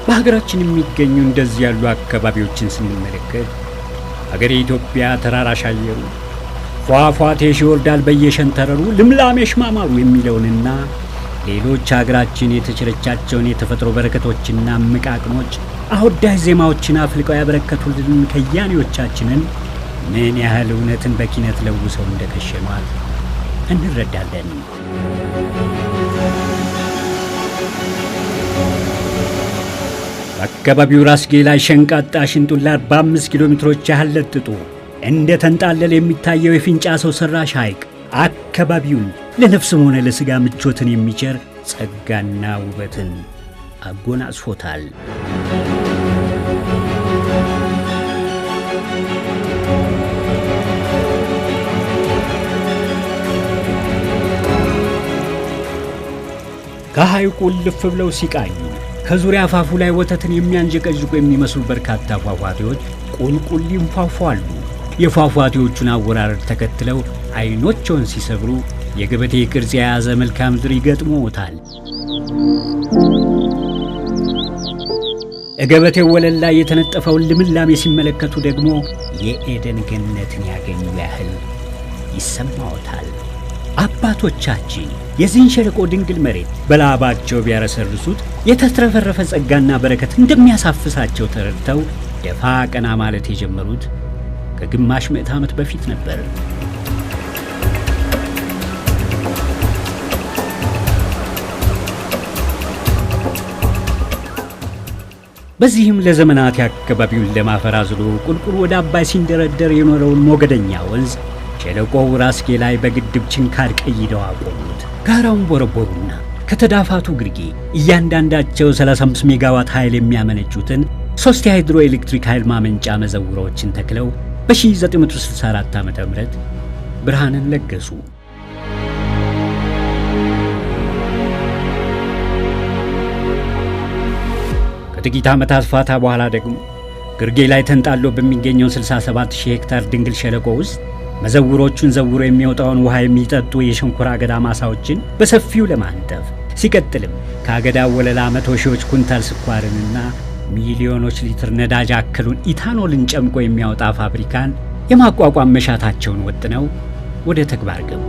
በሀገራችን የሚገኙ እንደዚህ ያሉ አካባቢዎችን ስንመለከት ሀገሬ ኢትዮጵያ ተራራሽ አየሩ ፏፏቴሽ ይወርዳል በየሸንተረሩ ልምላሜሽ ማማሩ የሚለውንና ሌሎች ሀገራችን የተቸረቻቸውን የተፈጥሮ በረከቶችና ምቃቅሞች አወዳሽ ዜማዎችን አፍልቀው ያበረከቱልን ከያኔዎቻችንን ምን ያህል እውነትን በኪነት ለውሰው እንደከሸኗት እንረዳለን። በአካባቢው ራስጌ ላይ ሸንቃጣ ሽንጡላ 45 ኪሎ ሜትሮች ያህል ለጥጦ እንደ ተንጣለለ የሚታየው የፊንጫ ሰው ሰራሽ ሐይቅ አካባቢውን ለነፍስም ሆነ ለሥጋ ምቾትን የሚቸር ጸጋና ውበትን አጎናጽፎታል። ከሐይቁ ልፍ ብለው ሲቃኙ ከዙሪያ አፋፉ ላይ ወተትን የሚያንጀቀጅቁ የሚመስሉ በርካታ ፏፏቴዎች ቁልቁል ይንፏፏሉ። የፏፏቴዎቹን አወራረድ ተከትለው አይኖችን ሲሰብሩ የገበቴ ቅርጽ የያዘ መልክዓ ምድር ይገጥሞታል። ገበቴው ወለል ላይ የተነጠፈውን ልምላሜ ሲመለከቱ ደግሞ የኤደን ገነትን ያገኙ ያህል ይሰማዎታል። አባቶቻችን የዚህን ሸለቆ ድንግል መሬት በላባቸው ቢያረሰርሱት የተትረፈረፈ ጸጋና በረከት እንደሚያሳፍሳቸው ተረድተው ደፋ ቀና ማለት የጀመሩት ከግማሽ ምዕተ ዓመት በፊት ነበር። በዚህም ለዘመናት የአካባቢውን ለማፈር አዝሎ ቁልቁል ወደ አባይ ሲንደረደር የኖረውን ሞገደኛ ወንዝ ሸለቆው ራስጌ ላይ በግድብ ችንካር ቀይደው አቆሙት። ጋራውን ቦረቦሩና ከተዳፋቱ ግርጌ እያንዳንዳቸው 35 ሜጋዋት ኃይል የሚያመነጩትን 3 የሃይድሮ ኤሌክትሪክ ኃይል ማመንጫ መዘውሮችን ተክለው በ1964 ዓ.ም ብርሃንን ለገሱ። ከጥቂት ዓመታት ፋታ በኋላ ደግሞ ግርጌ ላይ ተንጣሎ በሚገኘው 67000 ሄክታር ድንግል ሸለቆ ውስጥ መዘውሮቹን ዘውሮ የሚወጣውን ውሃ የሚጠጡ የሸንኮራ አገዳ ማሳዎችን በሰፊው ለማንጠፍ ሲቀጥልም ከአገዳው ወለላ 100 ሺዎች ኩንታል ስኳርንና ሚሊዮኖች ሊትር ነዳጅ አክሉን ኢታኖልን ጨምቆ የሚያወጣ ፋብሪካን የማቋቋም መሻታቸውን ወጥነው ወደ ተግባር ገቡ።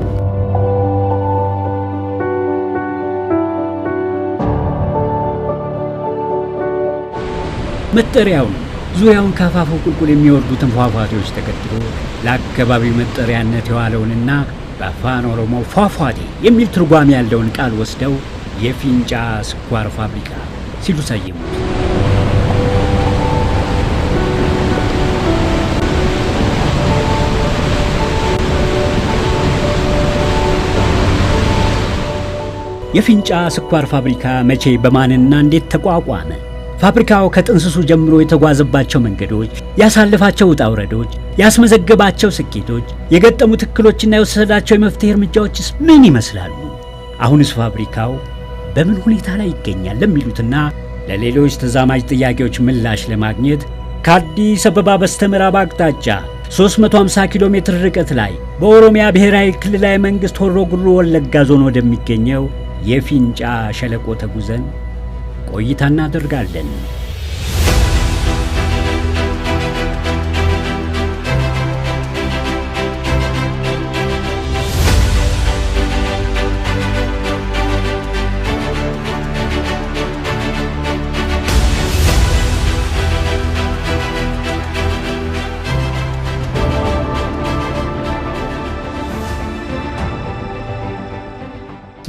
መጠሪያውን ዙሪያውን ካፋፉ ቁልቁል የሚወርዱትን ፏፏቴዎች ተከትሎ ለአካባቢው መጠሪያነት የዋለውንና በአፋን ኦሮሞ ፏፏቴ የሚል ትርጓሜ ያለውን ቃል ወስደው የፊንጫ ስኳር ፋብሪካ ሲሉ ሰየሙት። የፊንጫ ስኳር ፋብሪካ መቼ በማንና እንዴት ተቋቋመ? ፋብሪካው ከጥንስሱ ጀምሮ የተጓዘባቸው መንገዶች፣ ያሳለፋቸው ውጣ ውረዶች፣ ያስመዘገባቸው ስኬቶች፣ የገጠሙት እክሎችና የወሰዳቸው የመፍትሄ እርምጃዎችስ ምን ይመስላሉ? አሁንስ ፋብሪካው በምን ሁኔታ ላይ ይገኛል? ለሚሉትና ለሌሎች ተዛማጅ ጥያቄዎች ምላሽ ለማግኘት ከአዲስ አበባ በስተምዕራብ አቅጣጫ 350 ኪሎ ሜትር ርቀት ላይ በኦሮሚያ ብሔራዊ ክልላዊ መንግስት ሆሮ ጉዱሩ ወለጋ ዞን ወደሚገኘው የፊንጫ ሸለቆ ተጉዘን ቆይታ እናደርጋለን።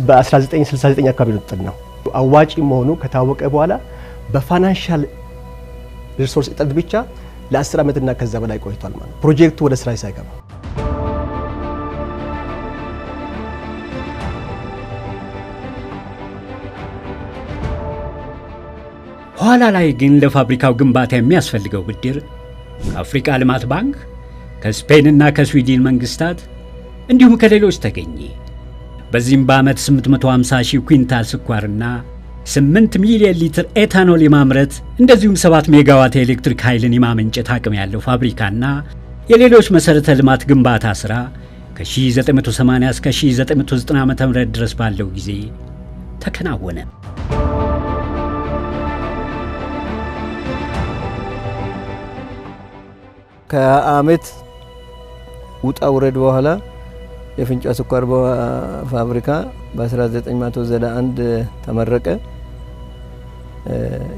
በ1969 አካባቢ ነው አዋጪ መሆኑ ከታወቀ በኋላ በፋይናንሻል ሪሶርስ እጥረት ብቻ ለ10 ዓመትና ከዛ በላይ ቆይቷል ማለት ፕሮጀክቱ ወደ ስራ ሳይገባ። ኋላ ላይ ግን ለፋብሪካው ግንባታ የሚያስፈልገው ብድር ከአፍሪካ ልማት ባንክ፣ ከስፔንና ከስዊድን መንግስታት እንዲሁም ከሌሎች ተገኘ። በዚህም በዓመት 850 ሺህ ኩንታል ስኳርና 8 ሚሊዮን ሊትር ኤታኖል የማምረት እንደዚሁም 7 ሜጋዋት የኤሌክትሪክ ኃይልን የማመንጨት አቅም ያለው ፋብሪካና የሌሎች መሰረተ ልማት ግንባታ ሥራ ከ1980 እስከ 1990 ዓ.ም ድረስ ባለው ጊዜ ተከናወነ። ከዓመት ውጣ ውረድ በኋላ የፍንጫ ስኳር ፋብሪካ በ1991 ተመረቀ።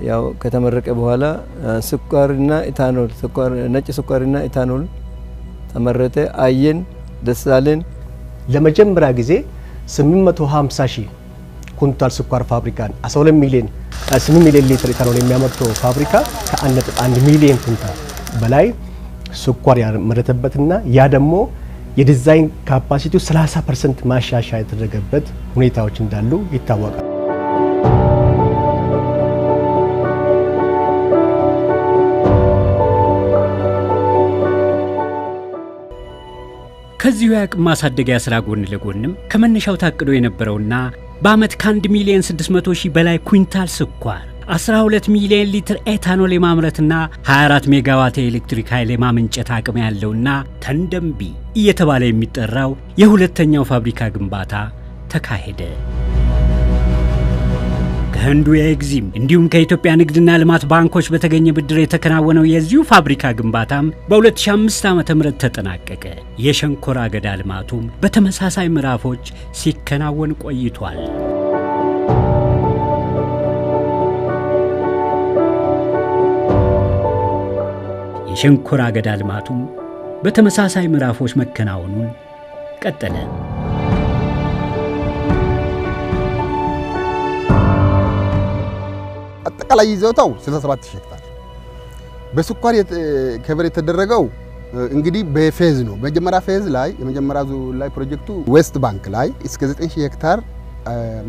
ያው ከተመረቀ በኋላ ስኳርና ኢታኖል ነጭ ስኳርና ኢታኖል ተመረተ። አየን፣ ደስ አለን። ለመጀመሪያ ጊዜ 850 ሺህ ኩንታል ስኳር ፋብሪካን 8 ሚሊዮን ሊትር ኢታኖል የሚያመርተው ፋብሪካ ከ1.1 ሚሊዮን ኩንታል በላይ ስኳር ያመረተበትና ያ ደግሞ የዲዛይን ካፓሲቲው 30% ማሻሻያ የተደረገበት ሁኔታዎች እንዳሉ ይታወቃል። ከዚሁ የአቅም ማሳደጊያ ሥራ ጎን ለጎንም ከመነሻው ታቅዶ የነበረውና በዓመት ከ1 ሚሊዮን 600 ሺህ በላይ ኩንታል ስኳር 12 ሚሊዮን ሊትር ኤታኖል የማምረትና 24 ሜጋዋት የኤሌክትሪክ ኃይል የማመንጨት አቅም ያለውና ተንደምቢ እየተባለ የሚጠራው የሁለተኛው ፋብሪካ ግንባታ ተካሄደ። ከህንዱ የኤግዚም እንዲሁም ከኢትዮጵያ ንግድና ልማት ባንኮች በተገኘ ብድር የተከናወነው የዚሁ ፋብሪካ ግንባታም በ2005 ዓ.ም ተጠናቀቀ። የሸንኮራ አገዳ ልማቱም በተመሳሳይ ምዕራፎች ሲከናወን ቆይቷል። የሸንኮራ አገዳ ልማቱም በተመሳሳይ ምዕራፎች መከናወኑን ቀጠለ። አጠቃላይ ይዘውታው 67000 ሄክታር በስኳር ከበር የተደረገው እንግዲህ በፌዝ ነው። በመጀመሪያ ፌዝ ላይ የመጀመሪያ ዙር ላይ ፕሮጀክቱ ዌስት ባንክ ላይ እስከ 9000 ሄክታር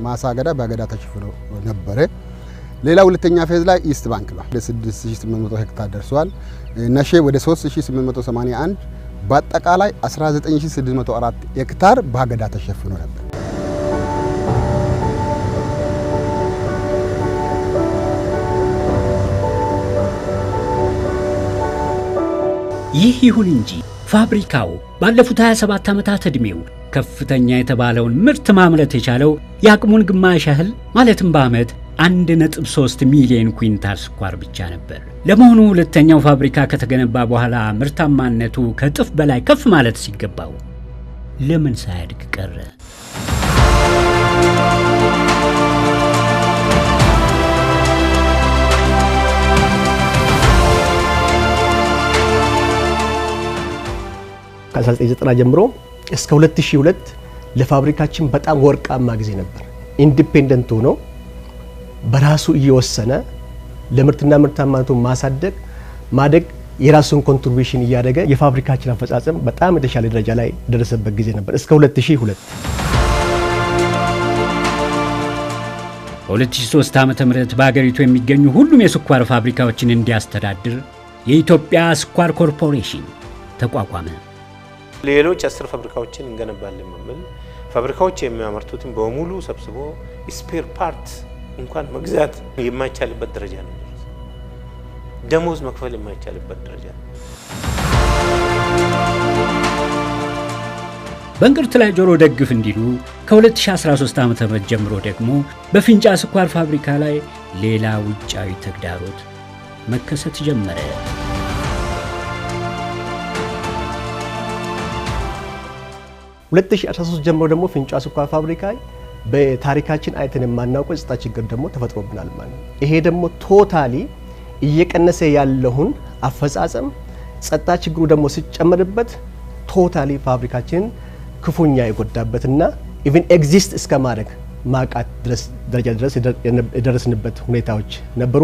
ማሳ አገዳ በአገዳ ተሸፍኖ ነበረ። ሌላ ሁለተኛ ፌዝ ላይ ኢስት ባንክ ላይ ወደ 6800 ሄክታር ደርሷል። ነሼ ወደ 3881 በአጠቃላይ 19604 ሄክታር በአገዳ ተሸፍኖ ነበር። ይህ ይሁን እንጂ ፋብሪካው ባለፉት 27 ዓመታት ዕድሜው ከፍተኛ የተባለውን ምርት ማምረት የቻለው የአቅሙን ግማሽ ያህል ማለትም በዓመት 1.3 ሚሊዮን ኩንታል ስኳር ብቻ ነበር። ለመሆኑ ሁለተኛው ፋብሪካ ከተገነባ በኋላ ምርታማነቱ ከእጥፍ በላይ ከፍ ማለት ሲገባው ለምን ሳያድግ ቀረ? ከ1990 ጀምሮ እስከ 2002 ለፋብሪካችን በጣም ወርቃማ ጊዜ ነበር። ኢንዲፔንደንት ሆኖ በራሱ እየወሰነ ለምርትና ምርታማነቱን ማደግ የራሱን ኮንትሪቢዩሽን እያደረገ የፋብሪካችን አፈጻጸም በጣም የተሻለ ደረጃ ላይ ደረሰበት ጊዜ ነበር እስከ 2002። በ2003 ዓ.ም በአገሪቱ የሚገኙ ሁሉም የስኳር ፋብሪካዎችን እንዲያስተዳድር የኢትዮጵያ ስኳር ኮርፖሬሽን ተቋቋመ። ሌሎች 10 ፋብሪካዎችን እንገነባለን በሚል ፋብሪካዎች የሚያመርቱትን በሙሉ ሰብስቦ ስፔር ፓርት እንኳን መግዛት የማይቻልበት ደረጃ ነው። ደሞዝ መክፈል የማይቻልበት ደረጃ ነው። በእንቅርት ላይ ጆሮ ደግፍ እንዲሉ ከ2013 ዓ.ም ጀምሮ ደግሞ በፊንጫ ስኳር ፋብሪካ ላይ ሌላ ውጫዊ ተግዳሮት መከሰት ጀመረ። 2013 ጀምሮ ደግሞ ፊንጫ ስኳር ፋብሪካ በታሪካችን አይተን የማናውቀው የጸጥታ ችግር ደግሞ ተፈጥሮብናል ማለት ነው። ይሄ ደግሞ ቶታሊ እየቀነሰ ያለውን አፈጻጸም ጸጥታ ችግሩ ደግሞ ሲጨመርበት ቶታሊ ፋብሪካችን ክፉኛ የጎዳበትና ኢቭን ኤግዚስት እስከ ማድረግ ማቃት ደረጃ ድረስ የደረስንበት ሁኔታዎች ነበሩ።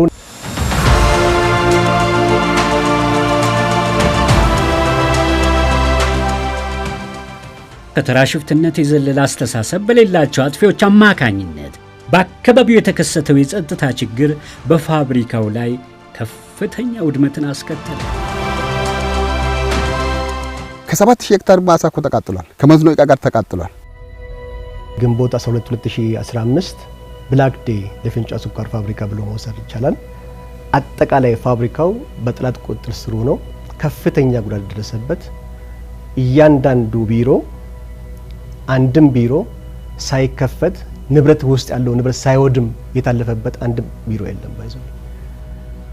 ከተራ ሽፍትነት የዘለለ አስተሳሰብ በሌላቸው አጥፊዎች አማካኝነት በአካባቢው የተከሰተው የጸጥታ ችግር በፋብሪካው ላይ ከፍተኛ ውድመትን አስከተለ። ከ7000 ሄክታር ማሳ እኮ ተቃጥሏል። ከመስኖ ዕቃ ጋር ተቃጥሏል። ግንቦት 12 2015 ብላክ ዴይ ለፊንጫ ስኳር ፋብሪካ ብሎ መውሰድ ይቻላል። አጠቃላይ ፋብሪካው በጠላት ቁጥጥር ስር ሆኖ ከፍተኛ ጉዳት ደረሰበት። እያንዳንዱ ቢሮ አንድም ቢሮ ሳይከፈት ንብረት ውስጥ ያለው ንብረት ሳይወድም የታለፈበት አንድም ቢሮ የለም። ባይዘው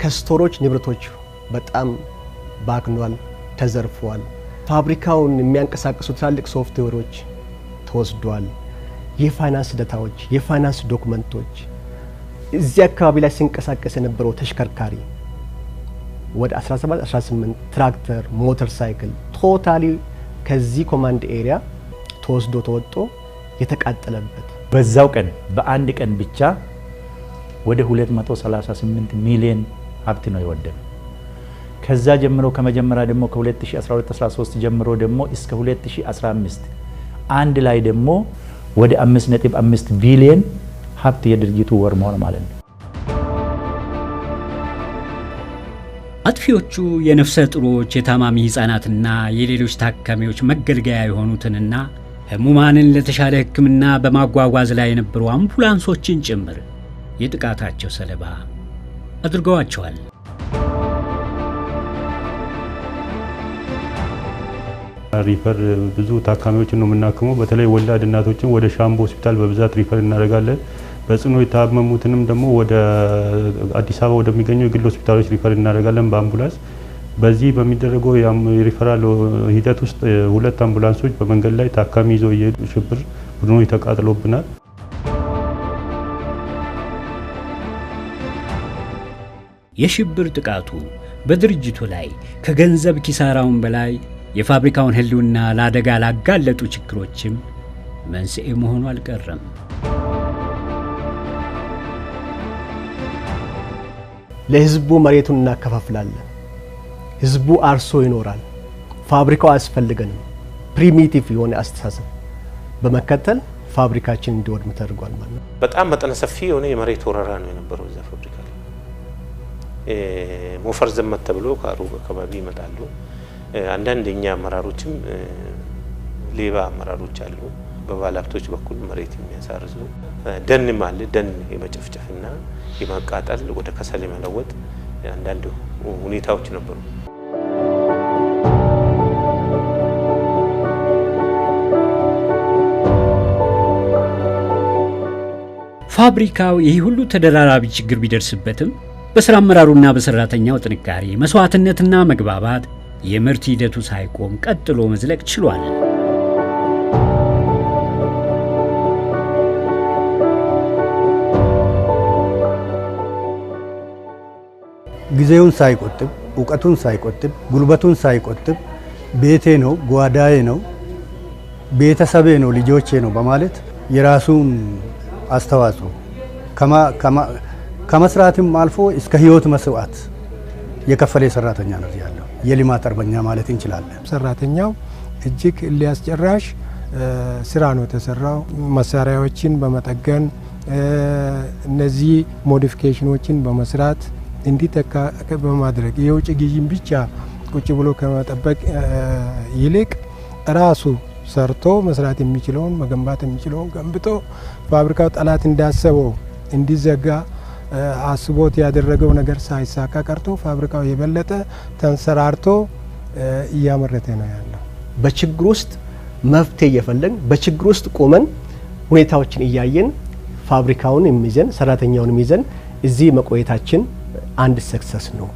ከስቶሮች ንብረቶች በጣም ባክኗል፣ ተዘርፈዋል። ፋብሪካውን የሚያንቀሳቅሱ ትላልቅ ሶፍትዌሮች ተወስዷል። የፋይናንስ ዳታዎች፣ የፋይናንስ ዶክመንቶች፣ እዚህ አካባቢ ላይ ሲንቀሳቀስ የነበረው ተሽከርካሪ ወደ 17 18 ትራክተር፣ ሞተር ሳይክል ቶታሊ ከዚህ ኮማንድ ኤሪያ ተወስዶ ተወጥቶ የተቃጠለበት በዛው ቀን በአንድ ቀን ብቻ ወደ 238 ሚሊዮን ሀብት ነው የወደመ። ከዛ ጀምሮ ከመጀመሪያ ደግሞ ከ2012-13 ጀምሮ ደግሞ እስከ 2015 አንድ ላይ ደግሞ ወደ 5.5 ቢሊዮን ሀብት የድርጅቱ ወድሟል ማለት ነው። አጥፊዎቹ የነፍሰ ጡሮች፣ የታማሚ ህፃናትና የሌሎች ታካሚዎች መገልገያ የሆኑትንና ህሙማንን ለተሻለ ሕክምና በማጓጓዝ ላይ የነበሩ አምቡላንሶችን ጭምር የጥቃታቸው ሰለባ አድርገዋቸዋል። ሪፈር ብዙ ታካሚዎችን ነው የምናክመው። በተለይ ወላድ እናቶችን ወደ ሻምቦ ሆስፒታል በብዛት ሪፈር እናደርጋለን። በጽኑ የታመሙትንም ደግሞ ወደ አዲስ አበባ ወደሚገኙ የግል ሆስፒታሎች ሪፈር እናደርጋለን በአምቡላንስ። በዚህ በሚደረገው የሪፈራል ሂደት ውስጥ 2 አምቡላንሶች በመንገድ ላይ ታካሚ ይዘው እየሄዱ ሽብር ቡድኖች ተቃጥሎብናል። የሽብር ጥቃቱ በድርጅቱ ላይ ከገንዘብ ኪሳራውን በላይ የፋብሪካውን ህልውና ለአደጋ ላጋለጡ ችግሮችም መንስኤ መሆኑ አልቀረም። ለህዝቡ መሬቱን እናከፋፍላለን፣ ህዝቡ አርሶ ይኖራል፣ ፋብሪካው አያስፈልገንም፣ ፕሪሚቲቭ የሆነ አስተሳሰብ በመከተል ፋብሪካችን እንዲወድም ተደርጓል ማለት ነው። በጣም መጠነ ሰፊ የሆነ የመሬት ወረራ ነው የነበረው እዛ ፋብሪካ ላይ። ሞፈር ዘመት ተብሎ ከሩቅ አካባቢ ይመጣሉ። አንዳንድ የኛ አመራሮችም ሌባ አመራሮች አሉ፣ በባለሀብቶች በኩል መሬት የሚያሳርዙ። ደንም አለ፣ ደን የመጨፍጨፍና የማቃጠል ወደ ከሰል የመለወጥ አንዳንድ ሁኔታዎች ነበሩ። ፋብሪካው ይህ ሁሉ ተደራራቢ ችግር ቢደርስበትም በስራ አመራሩና በሰራተኛው ጥንካሬ፣ መስዋዕትነትና መግባባት የምርት ሂደቱ ሳይቆም ቀጥሎ መዝለቅ ችሏል። ጊዜውን ሳይቆጥብ፣ እውቀቱን ሳይቆጥብ፣ ጉልበቱን ሳይቆጥብ ቤቴ ነው፣ ጓዳዬ ነው፣ ቤተሰቤ ነው፣ ልጆቼ ነው በማለት የራሱን አስተዋጽኦ ከመስራትም አልፎ እስከ ህይወት መስዋዕት የከፈለ ሰራተኛ ነው ያለው። የልማት አርበኛ ማለት እንችላለን። ሰራተኛው እጅግ ሊያስጨራሽ ስራ ነው የተሰራው። መሳሪያዎችን በመጠገን እነዚህ ሞዲፊኬሽኖችን በመስራት እንዲተካ በማድረግ የውጭ ግዢን ብቻ ቁጭ ብሎ ከመጠበቅ ይልቅ ራሱ ሰርቶ መስራት የሚችለውን መገንባት የሚችለውን ገንብቶ ፋብሪካው ጠላት እንዳሰበው እንዲዘጋ አስቦት ያደረገው ነገር ሳይሳካ ቀርቶ ፋብሪካው የበለጠ ተንሰራርቶ እያመረተ ነው ያለው። በችግር ውስጥ መፍትሄ እየፈለግን በችግር ውስጥ ቆመን ሁኔታዎችን እያየን ፋብሪካውን የሚዘን ሰራተኛውን የሚዘን እዚህ መቆየታችን አንድ ሰክሰስ ነው።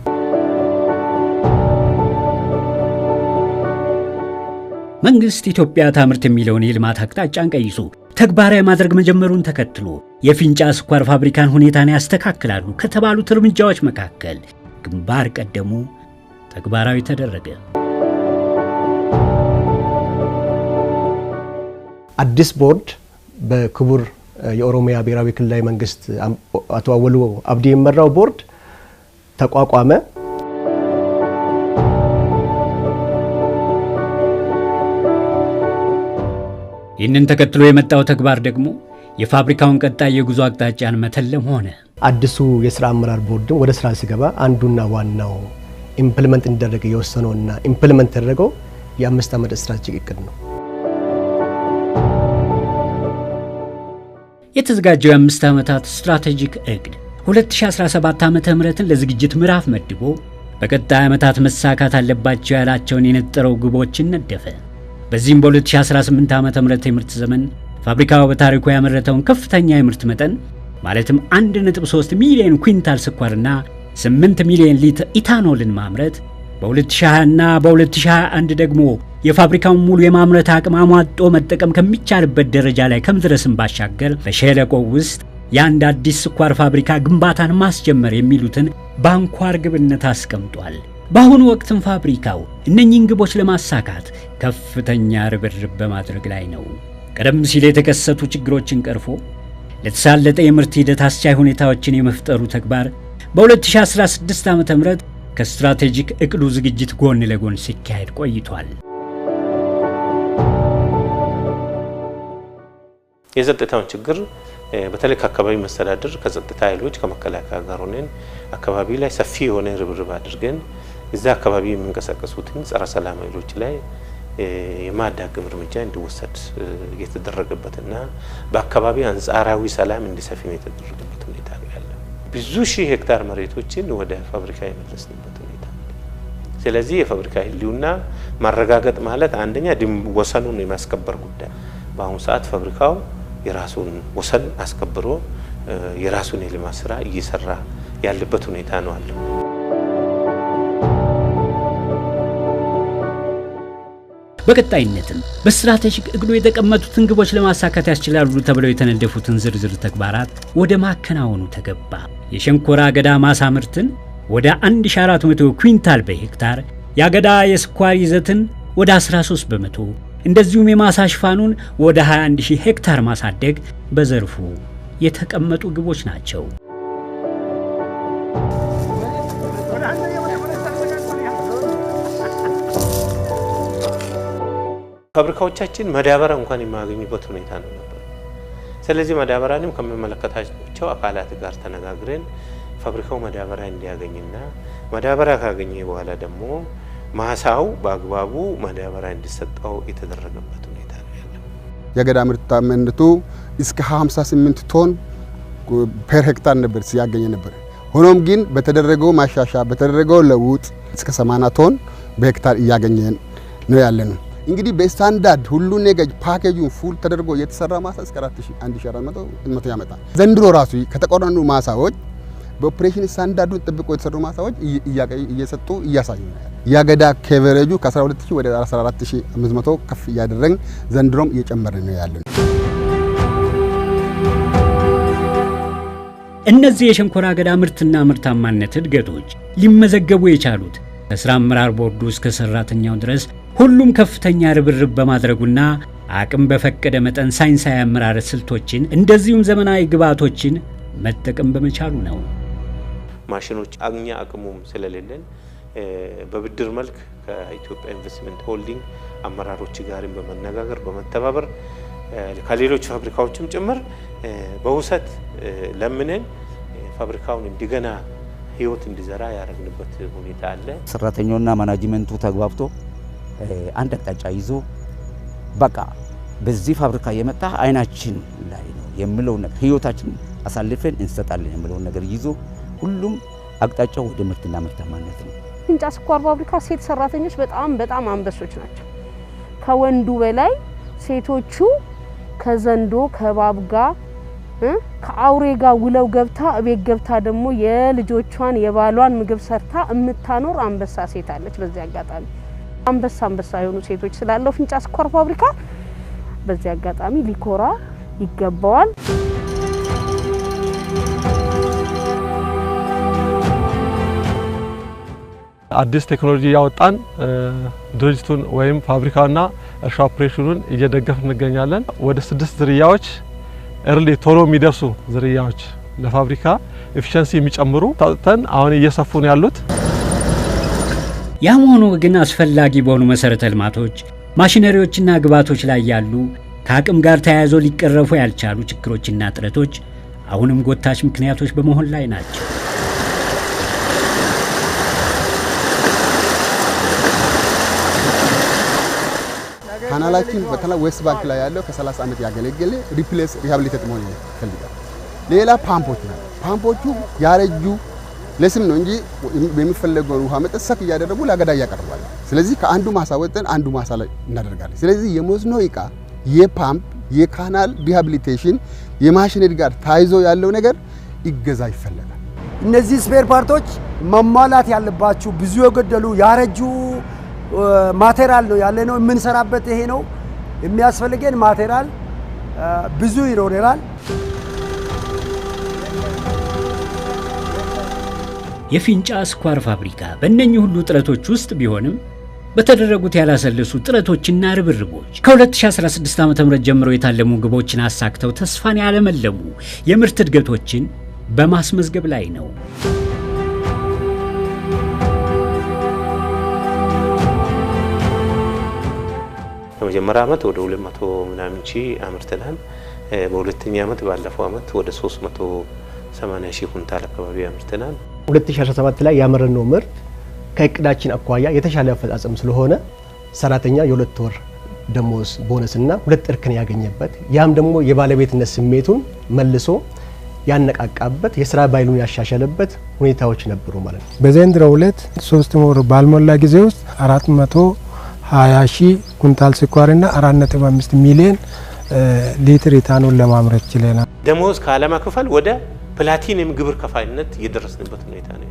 መንግስት ኢትዮጵያ ታምርት የሚለውን የልማት አቅጣጫን ቀይሶ ተግባራዊ ማድረግ መጀመሩን ተከትሎ የፊንጫ ስኳር ፋብሪካን ሁኔታን ያስተካክላሉ ከተባሉት እርምጃዎች መካከል ግንባር ቀደሙ ተግባራዊ ተደረገ። አዲስ ቦርድ በክቡር የኦሮሚያ ብሔራዊ ክልላዊ መንግስት አቶ አወሉ አብዲ የመራው ቦርድ ተቋቋመ። ይህንን ተከትሎ የመጣው ተግባር ደግሞ የፋብሪካውን ቀጣይ የጉዞ አቅጣጫን መተለም ሆነ። አዲሱ የስራ አመራር ቦርድም ወደ ስራ ሲገባ አንዱና ዋናው ኢምፕሊመንት እንዲደረግ የወሰነውና ኢምፕሊመንት ያደረገው የ5 ዓመት ስትራቴጂክ እቅድ ነው። የተዘጋጀው የ5 ዓመታት ስትራቴጂክ እቅድ 2017 ዓመተ ምህረትን ለዝግጅት ምዕራፍ መድቦ በቀጣይ ዓመታት መሳካት አለባቸው ያላቸውን የነጠረው ግቦችን ነደፈ። በዚህም በ2018 ዓመተ ምህረት የምርት ዘመን ፋብሪካው በታሪኩ ያመረተውን ከፍተኛ የምርት መጠን ማለትም 1.3 ሚሊዮን ኩንታል ስኳርና 8 ሚሊዮን ሊትር ኢታኖልን ማምረት በ2020 እና በ2021 ደግሞ የፋብሪካውን ሙሉ የማምረት አቅም አሟጦ መጠቀም ከሚቻልበት ደረጃ ላይ ከመድረስም ባሻገር በሸለቆው ውስጥ የአንድ አዲስ ስኳር ፋብሪካ ግንባታን ማስጀመር የሚሉትን በአንኳር ግብነት አስቀምጧል። በአሁኑ ወቅትም ፋብሪካው እነኚህን ግቦች ለማሳካት ከፍተኛ ርብርብ በማድረግ ላይ ነው። ቀደም ሲል የተከሰቱ ችግሮችን ቀርፎ ለተሳለጠ የምርት ሂደት አስቻይ ሁኔታዎችን የመፍጠሩ ተግባር በ2016 ዓ.ም ከስትራቴጂክ እቅዱ ዝግጅት ጎን ለጎን ሲካሄድ ቆይቷል። የጸጥታውን ችግር በተለይ ከአካባቢ መስተዳድር ከጸጥታ ኃይሎች ከመከላከያ ጋር ሆነን አካባቢ ላይ ሰፊ የሆነ ርብርብ አድርገን እዛ አካባቢ የሚንቀሳቀሱትን ጸረ ሰላም ኃይሎች ላይ የማዳግም እርምጃ እንዲወሰድ የተደረገበትና በአካባቢ አንጻራዊ ሰላም እንዲሰፍን የተደረገበት ሁኔታ ነው ያለው። ብዙ ሺህ ሄክታር መሬቶችን ወደ ፋብሪካ የመለስንበት ሁኔታ። ስለዚህ የፋብሪካ ህልውና ማረጋገጥ ማለት አንደኛ ወሰኑን የማስከበር ጉዳይ። በአሁኑ ሰዓት ፋብሪካው የራሱን ወሰን አስከብሮ የራሱን የልማት ስራ እየሰራ ያለበት ሁኔታ ነው አለው። በቀጣይነትም በስትራቴጂክ እቅዱ የተቀመጡትን ግቦች ለማሳካት ያስችላሉ ተብለው የተነደፉትን ዝርዝር ተግባራት ወደ ማከናወኑ ተገባ። የሸንኮራ አገዳ ማሳ ምርትን ወደ 1400 ኩንታል በሄክታር፣ የአገዳ የስኳር ይዘትን ወደ 13 በመቶ እንደዚሁም የማሳ ሽፋኑን ወደ 21000 ሄክታር ማሳደግ በዘርፉ የተቀመጡ ግቦች ናቸው። ፋብሪካዎቻችን ማዳበሪያ እንኳን የማያገኙበት ሁኔታ ነው ነበር። ስለዚህ ማዳበሪያንም ከመመለከታቸው አካላት ጋር ተነጋግረን ፋብሪካው ማዳበሪያ እንዲያገኝና ማዳበሪያ ካገኘ በኋላ ደግሞ ማሳው በአግባቡ ማዳበሪያ እንዲሰጠው የተደረገበት ሁኔታ ነው ያለው። የአገዳ ምርታማነቱ እስከ 58 ቶን ፐር ሄክታር ነበር ሲያገኝ ነበር። ሆኖም ግን በተደረገው ማሻሻያ በተደረገው ለውጥ እስከ 80 ቶን በሄክታር እያገኘን ነው ያለነው። እንግዲህ በስታንዳርድ ሁሉ ነገር ፓኬጁን ፉል ተደርጎ የተሰራ ማሳ እስከ 1400 ያመጣል። ዘንድሮ ራሱ ከተቆረኑ ማሳዎች በኦፕሬሽን ስታንዳርዱን ጠብቆ የተሰሩ ማሳዎች እየሰጡ እያሳዩ ነው። የአገዳ ከቨሬጁ ከ12000 ወደ 14500 ከፍ እያደረግን ዘንድሮም እየጨመረ ነው ያለን። እነዚህ የሸንኮራ አገዳ ምርትና ምርታማነት እድገቶች ሊመዘገቡ የቻሉት ከስራ አመራር ቦርዱ እስከ ሰራተኛው ድረስ ሁሉም ከፍተኛ ርብርብ በማድረጉና አቅም በፈቀደ መጠን ሳይንሳዊ አመራር ስልቶችን እንደዚሁም ዘመናዊ ግብዓቶችን መጠቀም በመቻሉ ነው። ማሽኖች አግኛ አቅሙም ስለሌለን በብድር መልክ ከኢትዮጵያ ኢንቨስትመንት ሆልዲንግ አመራሮች ጋርም በመነጋገር በመተባበር ከሌሎች ፋብሪካዎችም ጭምር በውሰት ለምነን ፋብሪካውን እንደገና ህይወት እንዲዘራ ያደረግንበት ሁኔታ አለ። ሰራተኛውና ማናጅመንቱ ተግባብቶ አንድ አቅጣጫ ይዞ በቃ በዚህ ፋብሪካ የመጣ አይናችን ላይ ነው የሚለው ነገር ህይወታችን አሳልፈን እንሰጣለን የሚለው ነገር ይዞ ሁሉም አቅጣጫው ወደ ምርትና ምርታማነት ነው። ፊንጫ ስኳር ፋብሪካ ሴት ሰራተኞች በጣም አንበሶች ናቸው። ከወንዱ በላይ ሴቶቹ ከዘንዶ ከባብ ጋር ከአውሬ ጋር ውለው ገብታ እቤት ገብታ ደግሞ የልጆቿን የባሏን ምግብ ሰርታ እምታኖር አንበሳ ሴት አለች። በዚህ አጋጣሚ አንበሳ የሆኑ ሴቶች ስላለው ፊንጫ ስኳር ፋብሪካ በዚህ አጋጣሚ ሊኮራ ይገባዋል። አዲስ ቴክኖሎጂ ያወጣን ድርጅቱን ወይም ፋብሪካውና እርሻ ኦፕሬሽኑን እየደገፍን እንገኛለን። ወደ 6 ዝርያዎች እርሊ ቶሎ የሚደርሱ ዝርያዎች ለፋብሪካ ኤፊሺየንሲ የሚጨምሩ ታውተን አሁን እየሰፉ ነው ያሉት። ያም ሆኖ ግን አስፈላጊ በሆኑ መሰረተ ልማቶች ማሽነሪዎችና ግብዓቶች ላይ ያሉ ከአቅም ጋር ተያይዞ ሊቀረፉ ያልቻሉ ችግሮችና ጥረቶች አሁንም ጎታች ምክንያቶች በመሆን ላይ ናቸው። ካናላችን በተለይ ዌስት ባንክ ላይ ያለው ከ30 ዓመት ያገለገለ ሪፕሌስ ሪሃቢሊቴት መሆን ይፈልጋል። ሌላ ፓምፖች ናቸው። ፓምፖቹ ያረጁ ለስም ነው እንጂ በሚፈለገው ውሃ መጠን ሰክ እያደረጉ ለአገዳ ያቀርባሉ። ስለዚህ ከአንዱ ማሳ ወጥተን አንዱ ማሳ ላይ እናደርጋለን። ስለዚህ የመስኖ ዕቃ የፓምፕ የካናል ሪሃቢሊቴሽን የማሽነሪ ጋር ታይዞ ያለው ነገር ይገዛ ይፈልጋል። እነዚህ ስፔር ፓርቶች መሟላት ያለባቸው ብዙ የጎደሉ ያረጁ ማቴሪያል ነው ያለ ነው የምንሰራበት። ይሄ ነው የሚያስፈልገን ማቴሪያል ብዙ ይኖራል። የፊንጫ ስኳር ፋብሪካ በእነኚህ ሁሉ ጥረቶች ውስጥ ቢሆንም በተደረጉት ያላሰለሱ ጥረቶችና ርብርቦች ከ2016 ዓ.ም ጀምሮ የታለሙ ግቦችን አሳክተው ተስፋን ያለመለሙ የምርት እድገቶችን በማስመዝገብ ላይ ነው። በመጀመሪያ ዓመት ወደ 200 ምናምን ሺህ አምርተናል። በሁለተኛ ዓመት ባለፈው ዓመት ወደ 380 ሺህ ኩንታል አካባቢ አምርተናል። 2017 ላይ ያመረነው ምርት ከእቅዳችን አኳያ የተሻለ አፈጻጸም ስለሆነ ሰራተኛ የ2 ወር ደሞዝ ቦነስና 2 እርከን ያገኘበት ያም ደግሞ የባለቤትነት ስሜቱን መልሶ ያነቃቃበት የስራ ባይሉን ያሻሻለበት ሁኔታዎች ነበሩ ማለት ነው። በዘንድሮው ዕለት 3 ወር ባልሞላ ጊዜ ውስጥ 420 ሺህ ኩንታል ስኳርና 4.5 ሚሊዮን ሊትር ኢታኖል ለማምረት ችለናል። ደሞዝ ካለመክፈል ወደ ፕላቲኒየም ግብር ከፋይነት የደረስንበት ሁኔታ ነው ያለው።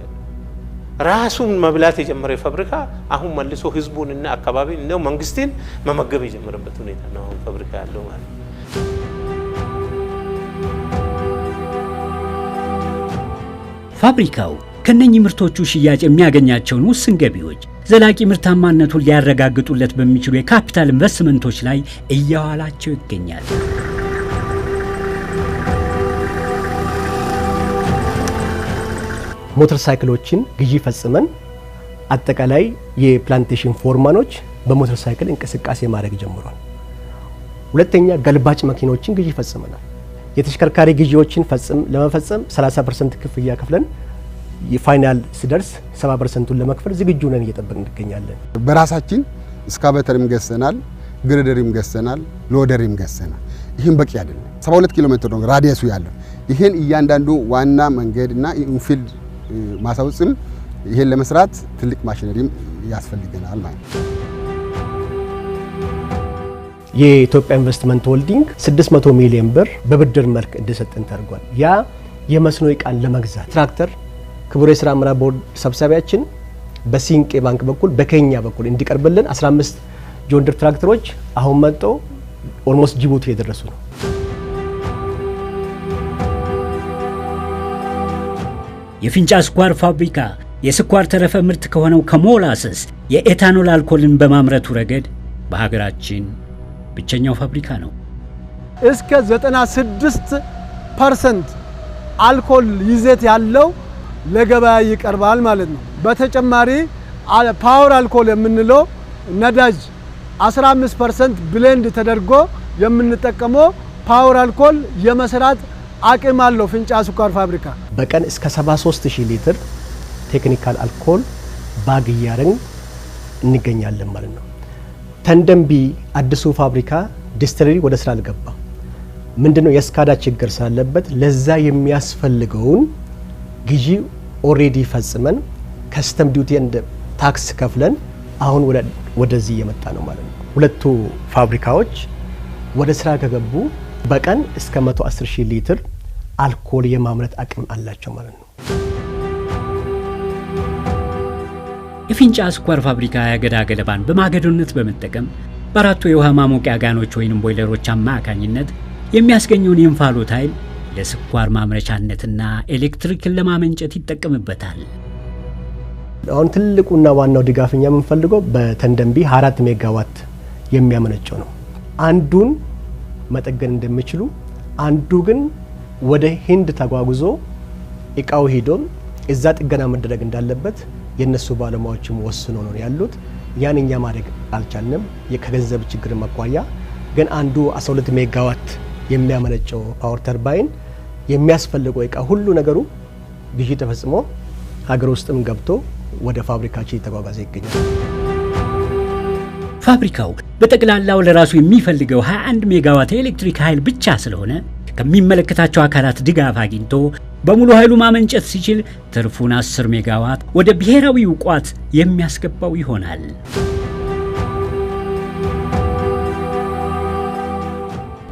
ራሱን መብላት የጀመረ ፋብሪካ አሁን መልሶ ህዝቡንና አካባቢን ነው መንግስትን መመገብ የጀመረበት ሁኔታ ነው አሁን ፋብሪካ ያለው ማለት ነው። ፋብሪካው ከነኚህ ምርቶቹ ሽያጭ የሚያገኛቸውን ውስን ገቢዎች ዘላቂ ምርታማነቱን ሊያረጋግጡለት በሚችሉ የካፒታል ኢንቨስትመንቶች ላይ እያዋላቸው ይገኛል። ሞተር ሳይክሎችን ግዢ ፈጽመን አጠቃላይ የፕላንቴሽን ፎርማኖች በሞተር ሳይክል እንቅስቃሴ ማድረግ ጀምሯል። ሁለተኛ ገልባጭ መኪኖችን ግዢ ፈጽመናል። የተሽከርካሪ ግዢዎችን ለመፈጸም 30% ክፍያ ከፍለን የፋይናል ሲደርስ 70%ን ለመክፈል ዝግጁ ነን እየጠበቅን እንገኛለን። በራሳችን እስካቫተርም ገዝተናል፣ ግሬደርም ገዝተናል፣ ሎደርም ገዝተናል። ይህም በቂ አይደለም። 72 ኪሎ ሜትር ነው ራዲየሱ ያለው። ይህን እያንዳንዱ ዋና መንገድና ኢንፊልድ ማሳውጽም ይሄን ለመስራት ትልቅ ማሽነሪም ያስፈልገናል ማለት ነው። የኢትዮጵያ ኢንቨስትመንት ሆልዲንግ 600 ሚሊዮን ብር በብድር መልክ እንዲሰጠን ተደርጓል። ያ የመስኖ ዕቃን ለመግዛት ትራክተር ክቡር የሥራ አመራር ቦርድ ሰብሳቢያችን በሲንቄ ባንክ በኩል በኬንያ በኩል እንዲቀርብልን 15 ጆንደር ትራክተሮች አሁን መጥተው ኦልሞስት ጅቡቲ የደረሱ ነው። የፊንጫ ስኳር ፋብሪካ የስኳር ተረፈ ምርት ከሆነው ከሞላሰስ የኤታኖል አልኮልን በማምረቱ ረገድ በሀገራችን ብቸኛው ፋብሪካ ነው። እስከ 96% አልኮል ይዘት ያለው ለገበያ ይቀርባል ማለት ነው። በተጨማሪ ፓወር አልኮል የምንለው ነዳጅ 15% ብሌንድ ተደርጎ የምንጠቀመው ፓወር አልኮል የመስራት አቅም አለው ፊንጫ ስኳር ፋብሪካ። በቀን እስከ 73000 ሊትር ቴክኒካል አልኮል ባግ እያደረግን እንገኛለን ማለት ነው። ተንደንቢ አዲሱ ፋብሪካ ዲስትሪሊ ወደ ስራ አልገባም። ምንድነው የስካዳ ችግር ስላለበት ለዛ የሚያስፈልገውን ግዢ ኦሬዲ ፈጽመን ከስተም ዲዩቲ እንደ ታክስ ከፍለን አሁን ወደዚህ እየመጣ ነው ማለት ነው። ሁለቱ ፋብሪካዎች ወደ ስራ ከገቡ በቀን እስከ 110000 ሊትር አልኮል የማምረት አቅም አላቸው ማለት ነው። የፊንጫ ስኳር ፋብሪካ የአገዳ ገለባን በማገዶነት በመጠቀም በአራቱ የውሃ ማሞቂያ ጋኖች ወይንም ቦይለሮች አማካኝነት የሚያስገኘውን የእንፋሎት ኃይል ለስኳር ማምረቻነትና ኤሌክትሪክን ለማመንጨት ይጠቀምበታል። አሁን ትልቁና ዋናው ድጋፍኛ የምንፈልገው በተንደንቢ 4 ሜጋዋት የሚያመነጨው ነው። አንዱን መጠገን እንደሚችሉ አንዱ ግን ወደ ህንድ ተጓጉዞ እቃው ሄዶ እዛ ጥገና መደረግ እንዳለበት የነሱ ባለሙያዎችም ወስኖ ነው ያሉት። ያን እኛ ማድረግ አልቻልንም ከገንዘብ ችግር መቋያ። ግን አንዱ 12 ሜጋዋት የሚያመነጨው ፓወር ተርባይን የሚያስፈልገው እቃ ሁሉ ነገሩ ግዢ ተፈጽሞ ሀገር ውስጥም ገብቶ ወደ ፋብሪካችን እየተጓጓዘ ይገኛል። ፋብሪካው በጠቅላላው ለራሱ የሚፈልገው 21 ሜጋዋት የኤሌክትሪክ ኃይል ብቻ ስለሆነ ከሚመለከታቸው አካላት ድጋፍ አግኝቶ በሙሉ ኃይሉ ማመንጨት ሲችል ትርፉን 10 ሜጋዋት ወደ ብሔራዊ ቋት የሚያስገባው ይሆናል።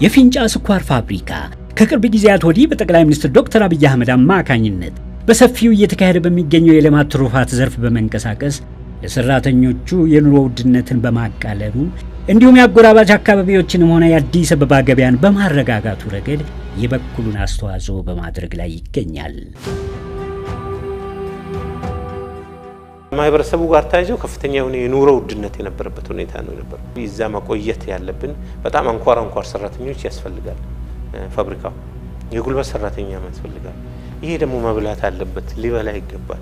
የፊንጫ ስኳር ፋብሪካ ከቅርብ ጊዜያት ወዲህ በጠቅላይ ሚኒስትር ዶክተር አብይ አህመድ አማካኝነት በሰፊው እየተካሄደ በሚገኘው የልማት ትሩፋት ዘርፍ በመንቀሳቀስ ለሰራተኞቹ የኑሮ ውድነትን በማቃለሉ እንዲሁም የአጎራባች አካባቢዎችንም ሆነ የአዲስ አበባ ገበያን በማረጋጋቱ ረገድ የበኩሉን አስተዋጽኦ በማድረግ ላይ ይገኛል። ማህበረሰቡ ጋር ታይዞ ከፍተኛ የሆነ የኑሮ ውድነት የነበረበት ሁኔታ ነው የነበረው። እዛ ማቆየት ያለብን በጣም አንኳር ሰራተኞች ያስፈልጋል። ፋብሪካው የጉልበት ሰራተኛ ያስፈልጋል። ይሄ ደግሞ መብላት አለበት፣ ሊበላ ይገባል።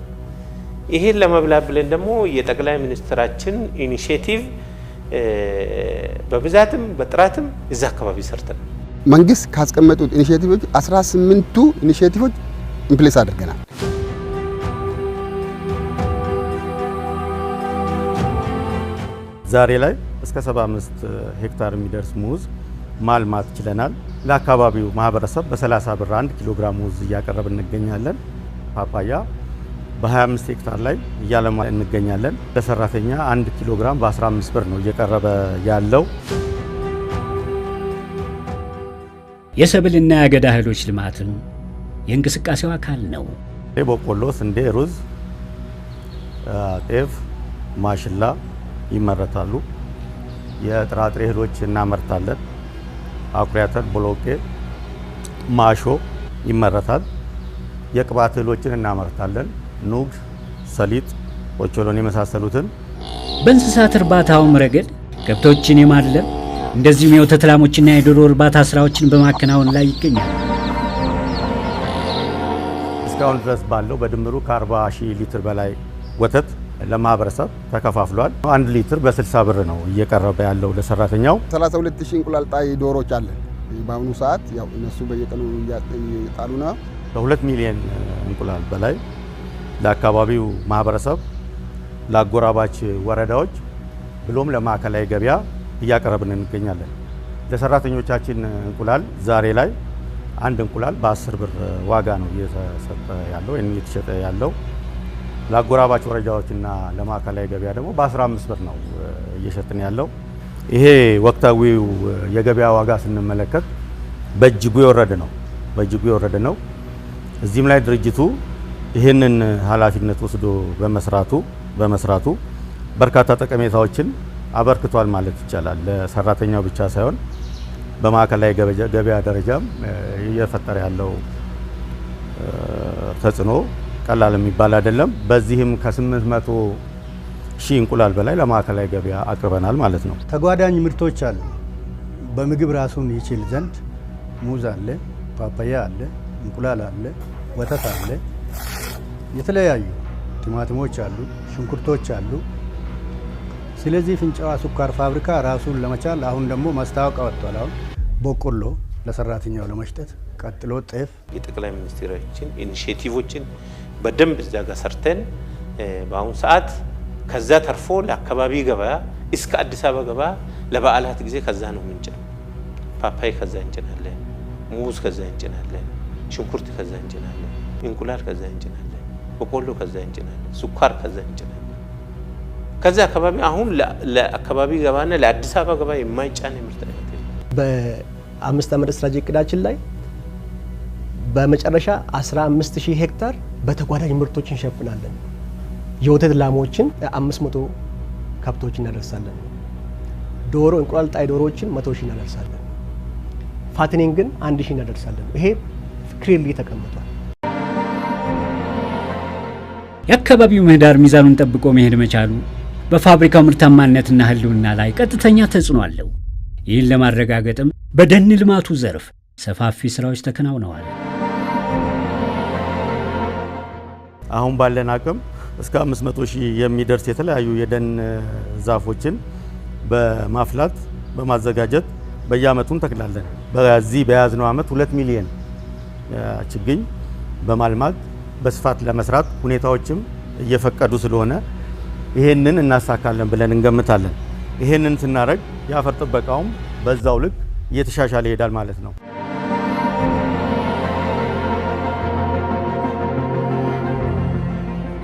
ይሄን ለመብላት ብለን ደግሞ የጠቅላይ ሚኒስትራችን ኢኒሼቲቭ በብዛትም በጥራትም እዛ አካባቢ ሰርተናል። መንግስት ካስቀመጡት ኢኒሼቲቮች 18ቱ ኢኒሼቲቮች ኢምፕሊስ አድርገናል። ዛሬ ላይ እስከ 75 ሄክታር የሚደርስ ሙዝ ማልማት ችለናል። ለአካባቢው ማህበረሰብ በ30 ብር 1 ኪሎ ግራም ሙዝ እያቀረብን እንገኛለን። ፓፓያ በ25 ሄክታር ላይ እያለማ እንገኛለን። ለሰራተኛ 1 ኪሎ ግራም በ15 ብር ነው እየቀረበ ያለው። የሰብልና የአገዳ እህሎች ልማትም የእንቅስቃሴው አካል ነው። በቆሎ፣ ስንዴ፣ ሩዝ፣ ጤፍ፣ ማሽላ ይመረታሉ። የጥራጥሬ እህሎች እናመርታለን። አኩሪ አተር፣ ቦሎቄ፣ ማሾ ይመረታል። የቅባት እህሎችን እናመርታለን። ኑግ፣ ሰሊጥ፣ ኦቾሎኒ የመሳሰሉትን። በእንስሳት እርባታውም ረገድ ከብቶችን የማድለብ እንደዚሁም የወተት ላሞችና የዶሮ እርባታ ስራዎችን በማከናወን ላይ ይገኛል። እስካሁን ድረስ ባለው በድምሩ ከ40 ሺህ ሊትር በላይ ወተት ለማህበረሰብ ተከፋፍሏል። 1 ሊትር በ60 ብር ነው እየቀረበ ያለው ለሰራተኛው። 32000 እንቁላል ጣይ ዶሮዎች አለ። በአሁኑ ሰዓት ያው እነሱ በየቀኑ እያጣሉ ነው። ከ2 ሚሊዮን እንቁላል በላይ ለአካባቢው ማህበረሰብ፣ ለአጎራባች ወረዳዎች ብሎም ለማዕከላዊ ገበያ እያቀረብን እንገኛለን። ለሰራተኞቻችን እንቁላል ዛሬ ላይ አንድ እንቁላል በ10 ብር ዋጋ ነው እየተሰጠ ያለው ወይም እየተሸጠ ያለው። ለአጎራባች ወረዳዎችና ለማዕከላዊ ገበያ ደግሞ በ15 ብር ነው እየሸጥን ያለው። ይሄ ወቅታዊው የገበያ ዋጋ ስንመለከት በእጅጉ የወረደ ነው። እዚህም ላይ ድርጅቱ ይህንን ኃላፊነት ወስዶ በመስራቱ በርካታ ጠቀሜታዎችን አበርክቷል ማለት ይቻላል። ለሰራተኛው ብቻ ሳይሆን በማዕከላዊ ገበያ ደረጃም እየፈጠረ ያለው ተጽዕኖ ቀላል የሚባል አይደለም። በዚህም ከ800 ሺህ እንቁላል በላይ ለማዕከላዊ ገበያ አቅርበናል ማለት ነው። ተጓዳኝ ምርቶች አሉ። በምግብ ራሱን ይችል ዘንድ ሙዝ አለ፣ ፓፓያ አለ፣ እንቁላል አለ፣ ወተት አለ፣ የተለያዩ ቲማቲሞች አሉ፣ ሽንኩርቶች አሉ። ስለዚህ ፊንጫዋ ስኳር ፋብሪካ ራሱን ለመቻል አሁን ደግሞ ማስታወቂያ ወጥቷል። አሁን በቆሎ ለሰራተኛው ለመሽጠት፣ ቀጥሎ ጤፍ። የጠቅላይ ሚኒስትራችን ኢኒሼቲቮችን በደንብ እዛ ጋር ሰርተን በአሁኑ ሰዓት ከዛ ተርፎ ለአካባቢ ገበያ እስከ አዲስ አበባ ገበያ ለበዓላት ጊዜ ከዛ ነው የምንጭነው። ፓፓይ ከዛ እንጭናለን፣ ሙዝ ከዛ እንጭናለን፣ ሽንኩርት ከዛ እንጭናለን፣ እንቁላል ከዛ እንጭናለን፣ በቆሎ ከዛ እንጭናለን፣ ስኳር ከዛ እንጭናለን። ከዛ አካባቢ አሁን ለአካባቢ ገበያና ለአዲስ አበባ ገበያ የማይጫን ምርት አይነት በ5 ዓመት ስትራቴጂክ እቅዳችን ላይ በመጨረሻ 15000 ሄክታር በተጓዳኝ ምርቶችን እንሸፍናለን። የወተት ላሞችን 500 ከብቶችን እናደርሳለን። ዶሮ እንቁላል ጣይ ዶሮዎችን 100,000 እናደርሳለን። ፋትኒንግን 1000 እናደርሳለን። ይሄ ክሊርሊ ተቀምጧል። የአካባቢው ምህዳር ሚዛኑን ጠብቆ መሄድ መቻሉ በፋብሪካው ምርታማነትና ህልውና ላይ ቀጥተኛ ተጽዕኖ አለው። ይህን ለማረጋገጥም በደን ልማቱ ዘርፍ ሰፋፊ ስራዎች ተከናውነዋል። አሁን ባለን አቅም እስከ 500 ሺህ የሚደርስ የተለያዩ የደን ዛፎችን በማፍላት በማዘጋጀት በየአመቱ እንተክላለን። በዚህ በያዝነው አመት 2 ሚሊዮን ችግኝ በማልማት በስፋት ለመስራት ሁኔታዎችም እየፈቀዱ ስለሆነ ይሄንን እናሳካለን ብለን እንገምታለን። ይሄንን ስናደርግ የአፈር ጥበቃውም በዛው ልክ እየተሻሻለ ይሄዳል ማለት ነው።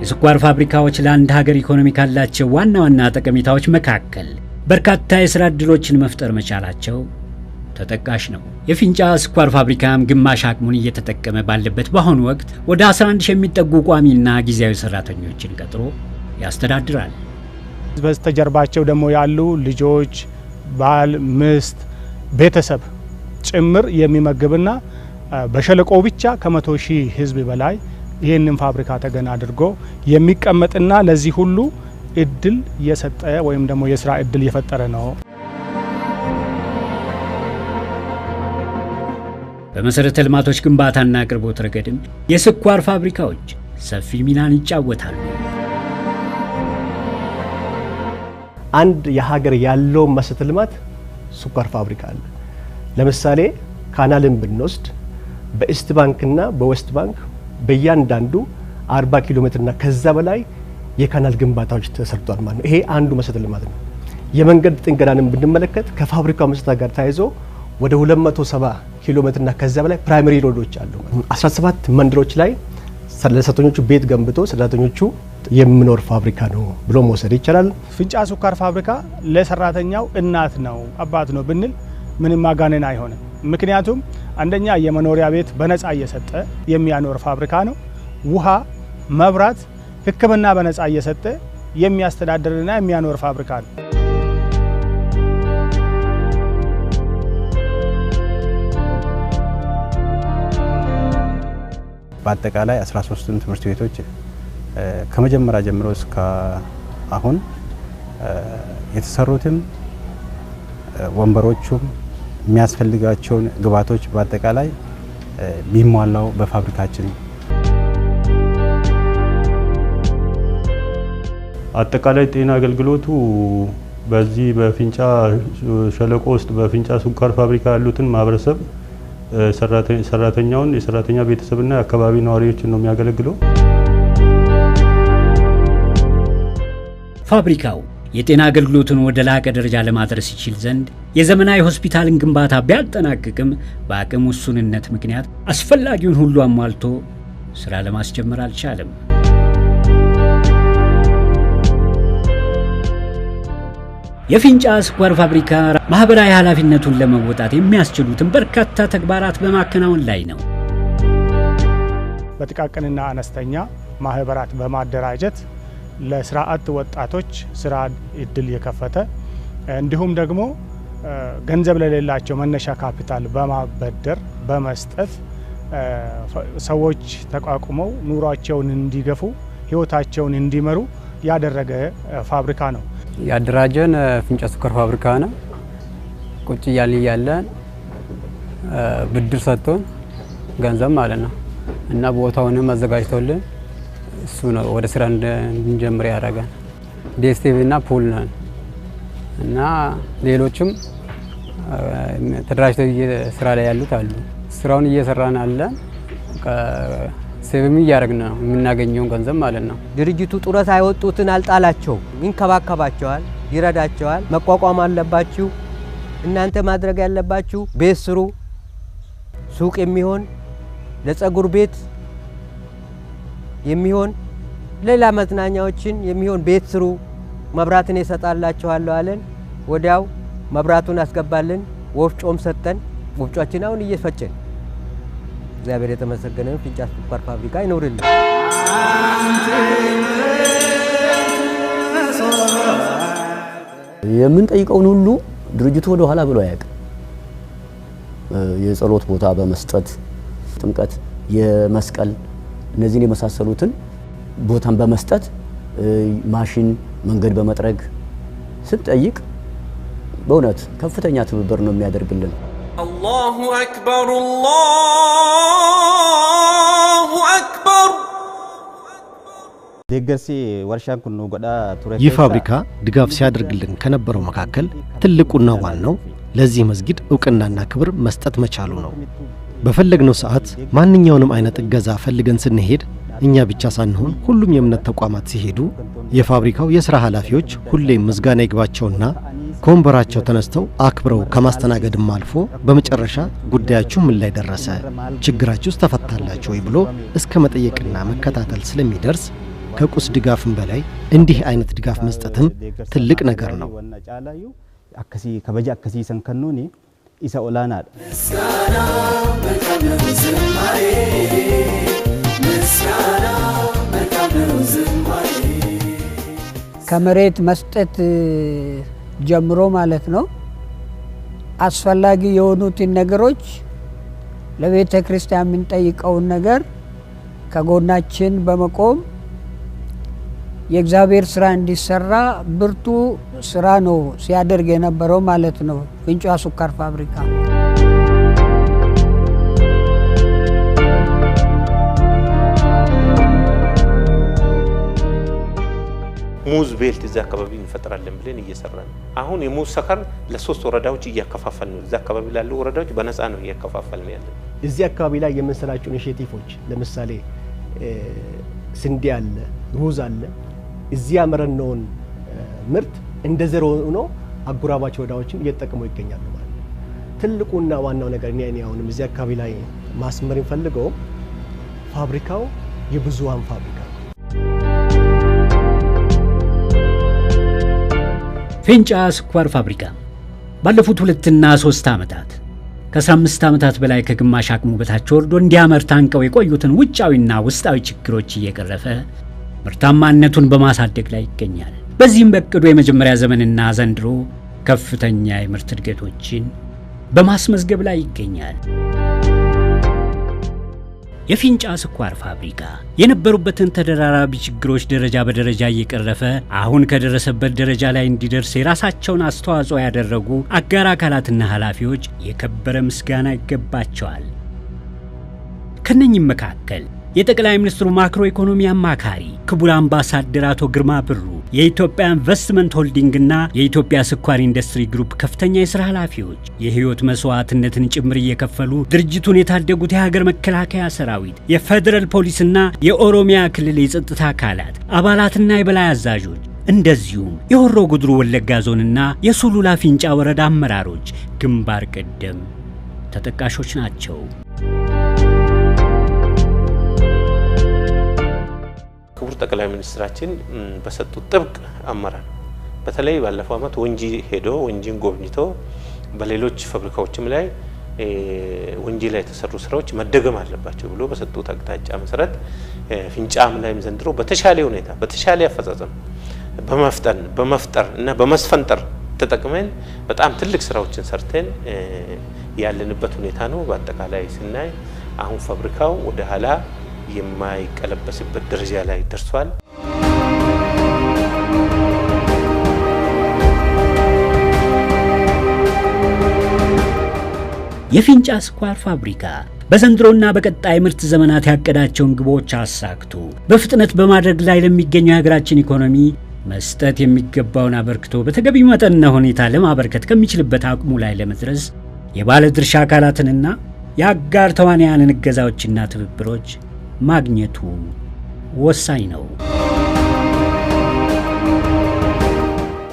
የስኳር ፋብሪካዎች ለአንድ ሀገር ኢኮኖሚ ካላቸው ዋና ዋና ጠቀሜታዎች መካከል በርካታ የሥራ ዕድሎችን መፍጠር መቻላቸው ተጠቃሽ ነው። የፊንጫ ስኳር ፋብሪካም ግማሽ አቅሙን እየተጠቀመ ባለበት በአሁኑ ወቅት ወደ 11 የሚጠጉ ቋሚና ጊዜያዊ ሰራተኞችን ቀጥሮ ያስተዳድራል። በስተጀርባቸው ደግሞ ያሉ ልጆች፣ ባል፣ ሚስት፣ ቤተሰብ ጭምር የሚመግብና በሸለቆው ብቻ ከ100,000 ህዝብ በላይ ይህንን ፋብሪካ ተገና አድርጎ የሚቀመጥና ለዚህ ሁሉ እድል የሰጠ ወይም ደግሞ የስራ እድል የፈጠረ ነው። በመሰረተ ልማቶች ግንባታና አቅርቦት ረገድም የስኳር ፋብሪካዎች ሰፊ ሚናን ይጫወታሉ። አንድ የሀገር ያለው መሰረተ ልማት ስኳር ፋብሪካ አለ። ለምሳሌ ካናልን ብንወስድ በኢስት ባንክና በዌስት ባንክ በእያንዳንዱ 40 ኪሎ ሜትርና ከዛ በላይ የካናል ግንባታዎች ተሰርቷል ማለት ነው። ይሄ አንዱ መሰረተ ልማት ነው። የመንገድ ጥገናንም ብንመለከት ከፋብሪካው መስጠት ጋር ተያይዞ ወደ 270 ኪሎ ሜትርና ከዛ በላይ ፕራይመሪ ሮዶች አሉ። 17 መንደሮች ላይ ለሰራተኞቹ ቤት ገንብቶ ሰራተኞቹ የሚኖር ፋብሪካ ነው ብሎ መውሰድ ይቻላል። ፊንጫ ስኳር ፋብሪካ ለሰራተኛው እናት ነው አባት ነው ብንል ምንም ማጋነን አይሆንም። ምክንያቱም አንደኛ የመኖሪያ ቤት በነፃ እየሰጠ የሚያኖር ፋብሪካ ነው። ውሃ፣ መብራት፣ ሕክምና በነፃ እየሰጠ የሚያስተዳድርና የሚያኖር ፋብሪካ ነው። በአጠቃላይ 13 ትምህርት ቤቶች ከመጀመሪያ ጀምሮ እስከ አሁን የተሰሩትም ወንበሮቹም የሚያስፈልጋቸውን ግብዓቶች በአጠቃላይ ቢሟላው በፋብሪካችን አጠቃላይ ጤና አገልግሎቱ በዚህ በፊንጫ ሸለቆ ውስጥ በፊንጫ ስኳር ፋብሪካ ያሉትን ማህበረሰብ ሰራተኛውን የሰራተኛ ቤተሰብና የአካባቢ ነዋሪዎችን ነው የሚያገለግለው። ፋብሪካው የጤና አገልግሎቱን ወደ ላቀ ደረጃ ለማድረስ ይችል ዘንድ የዘመናዊ ሆስፒታልን ግንባታ ቢያጠናቅቅም በአቅም ውሱንነት ምክንያት አስፈላጊውን ሁሉ አሟልቶ ስራ ለማስጀመር አልቻለም። የፊንጫ ስኳር ፋብሪካ ማህበራዊ ኃላፊነቱን ለመወጣት የሚያስችሉትን በርካታ ተግባራት በማከናወን ላይ ነው። በጥቃቅንና አነስተኛ ማህበራት በማደራጀት ለስራ አጥ ወጣቶች ስራ እድል የከፈተ እንዲሁም ደግሞ ገንዘብ ለሌላቸው መነሻ ካፒታል በማበደር በመስጠት ሰዎች ተቋቁመው ኑሯቸውን እንዲገፉ ህይወታቸውን እንዲመሩ ያደረገ ፋብሪካ ነው። ያደራጀን ፊንጫ ስኳር ፋብሪካ ነው። ቁጭ እያለን ብድር ሰጥቶን ገንዘብ ማለት ነው እና ቦታውንም አዘጋጅቶልን እሱ ነው ወደ ስራ እንድንጀምር ያደረገን። ዲኤስቲቪ እና ፑል ነን እና ሌሎችም ተደራጅተው ስራ ላይ ያሉት አሉ። ስራውን እየሰራን አለን። ሴቭም እያደረግን ነው የምናገኘውን ገንዘብ ማለት ነው። ድርጅቱ ጡረታ ያወጡትን አልጣላቸው፣ ይንከባከባቸዋል፣ ይረዳቸዋል። መቋቋም አለባችሁ። እናንተ ማድረግ ያለባችሁ ቤት ስሩ፣ ሱቅ የሚሆን ለጸጉር ቤት የሚሆን ሌላ መዝናኛዎችን የሚሆን ቤት ስሩ፣ መብራትን እሰጣላችኋለሁ አለን። ወዲያው መብራቱን አስገባልን፣ ወፍጮም ሰጠን። ወፍጮአችን አሁን እየፈጨን እግዚአብሔር የተመሰገነ ፊንጫ ስኳር ፋብሪካ ይኖርልን። የምንጠይቀውን ሁሉ ድርጅቱ ወደ ኋላ ብሎ አያውቅም። የጸሎት ቦታ በመስጠት ጥምቀት፣ የመስቀል እነዚህን የመሳሰሉትን ቦታን በመስጠት ማሽን መንገድ በመጥረግ ስንጠይቅ በእውነት ከፍተኛ ትብብር ነው የሚያደርግልን። አላሁ አክበር አላሁ አክበር። ይህ ፋብሪካ ድጋፍ ሲያደርግልን ከነበረው መካከል ትልቁና ዋናው ለዚህ መስጊድ እውቅናና ክብር መስጠት መቻሉ ነው። በፈለግነው ሰዓት ማንኛውንም አይነት እገዛ ፈልገን ስንሄድ እኛ ብቻ ሳንሆን ሁሉም የእምነት ተቋማት ሲሄዱ የፋብሪካው የሥራ ኃላፊዎች ሁሌም ምስጋና ይግባቸውና ከወንበራቸው ተነስተው አክብረው ከማስተናገድም አልፎ በመጨረሻ ጉዳያችሁ ምን ላይ ደረሰ፣ ችግራችሁስ ተፈታላችሁ ወይ ብሎ እስከ መጠየቅና መከታተል ስለሚደርስ ከቁስ ድጋፍም በላይ እንዲህ አይነት ድጋፍ መስጠትም ትልቅ ነገር ነው። አከሲ ከበጃ አከሲ ሰንከኑኒ ኢሳ ኦላናድ ከመሬት መስጠት ጀምሮ ማለት ነው አስፈላጊ የሆኑትን ነገሮች ለቤተ ክርስቲያን የምንጠይቀውን ነገር ከጎናችን በመቆም የእግዚአብሔር ስራ እንዲሰራ ብርቱ ስራ ነው ሲያደርግ የነበረው ማለት ነው ፍንጫ ስኳር ፋብሪካ። ሙዝ ቤልት እዛ አካባቢ እንፈጥራለን ብለን እየሰራን አሁን የሙዝ ሰከር ለሶስት ወረዳዎች እያከፋፈልን ነው። እዛ አካባቢ ላሉ ወረዳዎች በነፃ ነው እያከፋፈልን ያለን። እዚህ አካባቢ ላይ የምንሰራቸው ኢኒሼቲቮች ለምሳሌ ስንዴ አለ፣ ሩዝ አለ። እዚህ ያመረነውን ምርት እንደ ዘሮ ሆኖ አጎራባች ወረዳዎችን እየተጠቀሙ ይገኛሉ ማለት ነው። ትልቁና ዋናው ነገር እኔ አሁንም እዚህ አካባቢ ላይ ማስመር እንፈልገው ፋብሪካው የብዙሃን ፋብሪካ ፊንጫ ስኳር ፋብሪካ ባለፉት 2 እና 3 ዓመታት ከ15 ዓመታት በላይ ከግማሽ አቅሙ በታች ወርዶ እንዲያመርት አንቀው የቆዩትን ውጫዊና ውስጣዊ ችግሮች እየቀረፈ ምርታማነቱን በማሳደግ ላይ ይገኛል። በዚህም በቅዱ የመጀመሪያ ዘመንና ዘንድሮ ከፍተኛ የምርት እድገቶችን በማስመዝገብ ላይ ይገኛል። የፊንጫ ስኳር ፋብሪካ የነበሩበትን ተደራራቢ ችግሮች ደረጃ በደረጃ እየቀረፈ አሁን ከደረሰበት ደረጃ ላይ እንዲደርስ የራሳቸውን አስተዋጽኦ ያደረጉ አጋር አካላትና ኃላፊዎች የከበረ ምስጋና ይገባቸዋል። ከነኚህም መካከል የጠቅላይ ሚኒስትሩ ማክሮ ኢኮኖሚ አማካሪ ክቡር አምባሳደር አቶ ግርማ ብሩ፣ የኢትዮጵያ ኢንቨስትመንት ሆልዲንግና የኢትዮጵያ ስኳር ኢንዱስትሪ ግሩፕ ከፍተኛ የሥራ ኃላፊዎች የህይወት መስዋዕትነትን ጭምር እየከፈሉ ድርጅቱን የታደጉት የሀገር መከላከያ ሰራዊት፣ የፌደራል ፖሊስና የኦሮሚያ ክልል የጸጥታ አካላት አባላትና የበላይ አዛዦች እንደዚሁም የሆሮ ጉድሩ ወለጋ ዞንና የሱሉላ ፊንጫ ወረዳ አመራሮች ግንባር ቀደም ተጠቃሾች ናቸው። ክቡር ጠቅላይ ሚኒስትራችን በሰጡት ጥብቅ አመራር በተለይ ባለፈው ዓመት ወንጂ ሄዶ ወንጂን ጎብኝቶ በሌሎች ፋብሪካዎችም ላይ ወንጂ ላይ የተሰሩ ስራዎች መደገም አለባቸው ብሎ በሰጡት አቅጣጫ መሰረት ፊንጫም ላይም ዘንድሮ በተሻለ ሁኔታ በተሻለ አፈጻጸም በመፍጠር እና በመስፈንጠር ተጠቅመን በጣም ትልቅ ስራዎችን ሰርተን ያለንበት ሁኔታ ነው። በአጠቃላይ ስናይ አሁን ፋብሪካው ወደ ኋላ የማይቀለበስበት ደረጃ ላይ ደርሷል። የፊንጫ ስኳር ፋብሪካ በዘንድሮና በቀጣይ ምርት ዘመናት ያቀዳቸውን ግቦች አሳክቶ በፍጥነት በማድረግ ላይ ለሚገኘው የሀገራችን ኢኮኖሚ መስጠት የሚገባውን አበርክቶ በተገቢ መጠንና ሁኔታ ለማበርከት ከሚችልበት አቅሙ ላይ ለመድረስ የባለ ድርሻ አካላትንና የአጋር ተዋንያንን እገዛዎችና ትብብሮች ማግኘቱ ወሳኝ ነው።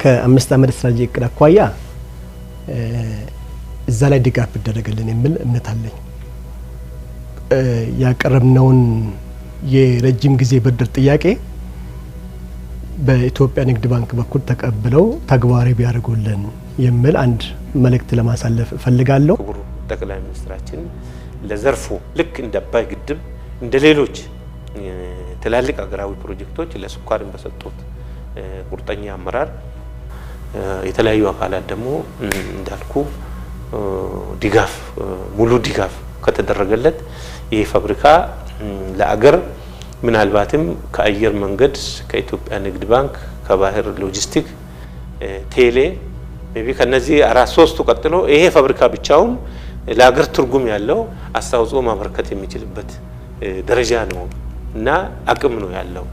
ከ5 ዓመት ስትራቴጂ እቅድ አኳያ እዛ ላይ ድጋፍ ይደረግልን የሚል እምነት አለኝ። ያቀረብነውን የረጅም ጊዜ ብድር ጥያቄ በኢትዮጵያ ንግድ ባንክ በኩል ተቀብለው ተግባራዊ ቢያደርጉልን የሚል አንድ መልእክት ለማሳለፍ ፈልጋለሁ። ክቡር ጠቅላይ ሚኒስትራችን ለዘርፉ ልክ እንደ አባይ ግድብ እንደ ሌሎች ትላልቅ ሀገራዊ ፕሮጀክቶች ለስኳርን በሰጡት ቁርጠኛ አመራር የተለያዩ አካላት ደግሞ እንዳልኩ ድጋፍ ሙሉ ድጋፍ ከተደረገለት ይሄ ፋብሪካ ለአገር ምናልባትም ከአየር መንገድ ከኢትዮጵያ ንግድ ባንክ ከባህር ሎጂስቲክ ቴሌ ሜቢ ከነዚህ 4-3 ቀጥሎ ይሄ ፋብሪካ ብቻውን ለአገር ትርጉም ያለው አስተዋጽኦ ማበርከት የሚችልበት ደረጃ ነው እና አቅም ነው ያለው።